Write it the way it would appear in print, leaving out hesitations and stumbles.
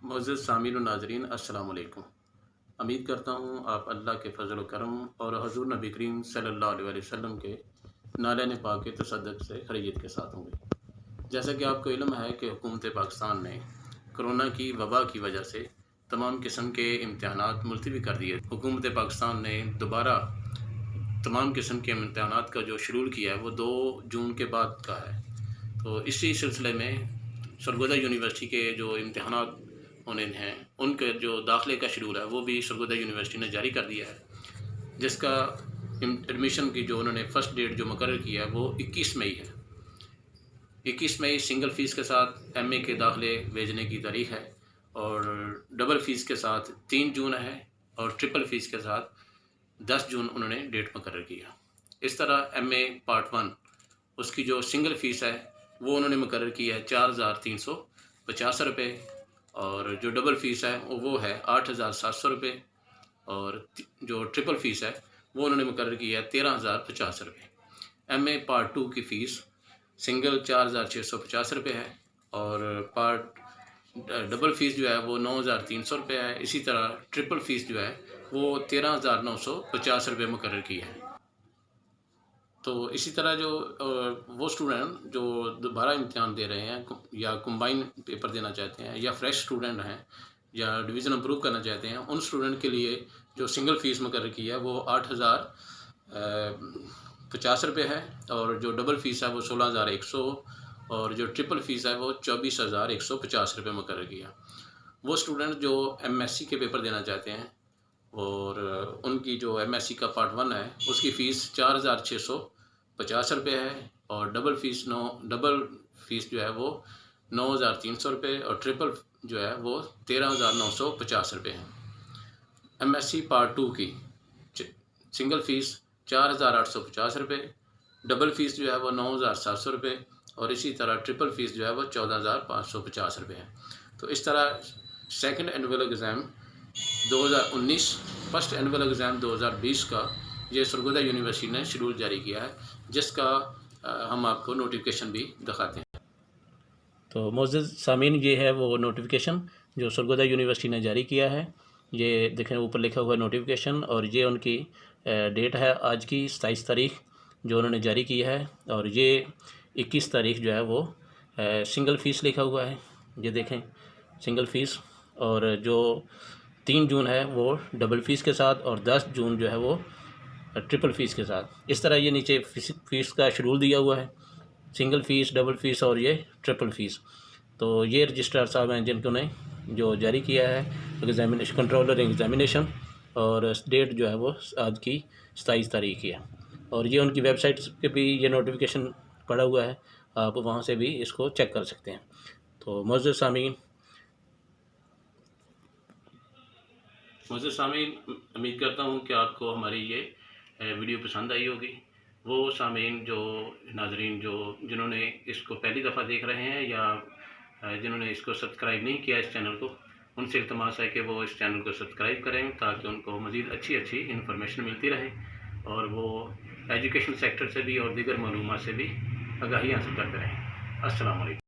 मुअज़्ज़ज़ सामीन व नाज़रीन अस्सलामु अलैकुम। उम्मीद करता हूँ आप अल्लाह के फ़ज़ल व करम और हुज़ूर नबी करीम सल्लल्लाहु अलैहि वसल्लम के नाले पाक के तसद्दुक़ से खैरियत के साथ होंगे। जैसा कि आपको इल्म है कि हुकूमत पाकिस्तान ने कोरोना की वबा की वजह से तमाम किस्म के इम्तिहानात मुलतवी कर दिए। हुकूमत पाकिस्तान ने दोबारा तमाम किस्म के इम्तिहानात का जो शेड्यूल किया है वो 2 जून के बाद का है। तो इसी सिलसिले में सरगोदा यूनिवर्सिटी के जो इम्तिहानात होने हैं उनके जो दाखिले का शेड्यूल है वो भी सरगोदा यूनिवर्सिटी ने जारी कर दिया है, जिसका एडमिशन की जो उन्होंने फ़र्स्ट डेट जो मुकर्रर किया है वो 21 मई है। 21 मई सिंगल फ़ीस के साथ एमए के दाखिले भेजने की तारीख़ है और डबल फ़ीस के साथ 3 जून है और ट्रिपल फ़ीस के साथ 10 जून उन्होंने डेट मुकर्रर किया। इस तरह एमए पार्ट 1 उसकी जो सिंगल फ़ीस है वो उन्होंने मुकर्रर की है 4,350 रुपये और जो डबल फ़ीस है वो है 8,700 रुपये और जो ट्रिपल फ़ीस है वो उन्होंने मुकर्रर की है 13,050 रुपये। एमए पार्ट 2 की फ़ीस सिंगल 4,650 रुपये है और डबल फ़ीस जो है वो 9,300 रुपये है। इसी तरह ट्रिपल फ़ीस जो है वो 13,950 रुपये मुकर्रर की है। तो इसी तरह जो वो स्टूडेंट जो दोबारा इम्तिहान दे रहे हैं या कंबाइन पेपर देना चाहते हैं या फ्रेश स्टूडेंट हैं या डिवीज़न इम्प्रूव करना चाहते हैं, उन स्टूडेंट के लिए जो सिंगल फ़ीस मुकर्रर की है वो 8,050 रुपये है और जो डबल फ़ीस है वो 16,100 और जो ट्रिपल फ़ीस है वो 24,150 रुपये मुकर्रर किया। वो स्टूडेंट जो एमएससी के पेपर देना चाहते हैं और उनकी जो एमएससी का पार्ट 1 है उसकी फ़ीस 4,650 रुपये है और डबल फ़ीस जो है वो 9,300 रुपये और ट्रिपल जो है वो 13,950 रुपये है। एमएससी पार्ट 2 की सिंगल फ़ीस 4,850 रुपये, डबल फ़ीस जो है वो 9,700 रुपये और इसी तरह ट्रिपल फ़ीस जो है वो 14,550 रुपये है। तो इस तरह second annual exam 2019 first annual exam 2020 का ये सरगोदा यूनिवर्सिटी ने शेड्यूल जारी किया है, जिसका हम आपको नोटिफिकेशन भी दिखाते हैं। तो मुअज़्ज़ज़ सामीन ये है वो नोटिफिकेशन जो सरगोदा यूनिवर्सिटी ने जारी किया है। ये देखें ऊपर लिखा हुआ है नोटिफिकेशन और ये उनकी डेट है आज की 27 तारीख जो उन्होंने जारी की है और ये 21 तारीख जो है वो सिंगल फ़ीस लिखा हुआ है। ये देखें सिंगल फ़ीस और जो 3 जून है वो डबल फ़ीस के साथ और 10 जून जो है वो ट्रिपल फ़ीस के साथ। इस तरह ये नीचे फ़ीस का शेड्यूल दिया हुआ है, सिंगल फ़ीस, डबल फ़ीस और ये ट्रिपल फ़ीस। तो ये रजिस्ट्रार साहब हैं जिन्होंने जो जारी किया है एग्ज़ामिनेशन कंट्रोलर एग्ज़ामिनेशन और डेट जो है वो आज की 27 तारीख की है और ये उनकी वेबसाइट पे भी ये नोटिफिकेशन पड़ा हुआ है, आप वहाँ से भी इसको चेक कर सकते हैं। तो मुअज़्ज़ज़ सामीन उम्मीद करता हूँ कि आपको हमारी ये वीडियो पसंद आई होगी। वो सामीन जो नाज़रीन जो जिन्होंने इसको पहली दफ़ा देख रहे हैं या जिन्होंने इसको सब्सक्राइब नहीं किया इस चैनल को, उनसे इल्तमास है कि वो इस चैनल को सब्सक्राइब करें ताकि उनको मज़ीद अच्छी इन्फॉर्मेशन मिलती रहे और वो एजुकेशन सेक्टर से भी और दीगर मालूमात से भी आगाही हासिल करते रहें। अस्सलाम वालेकुम।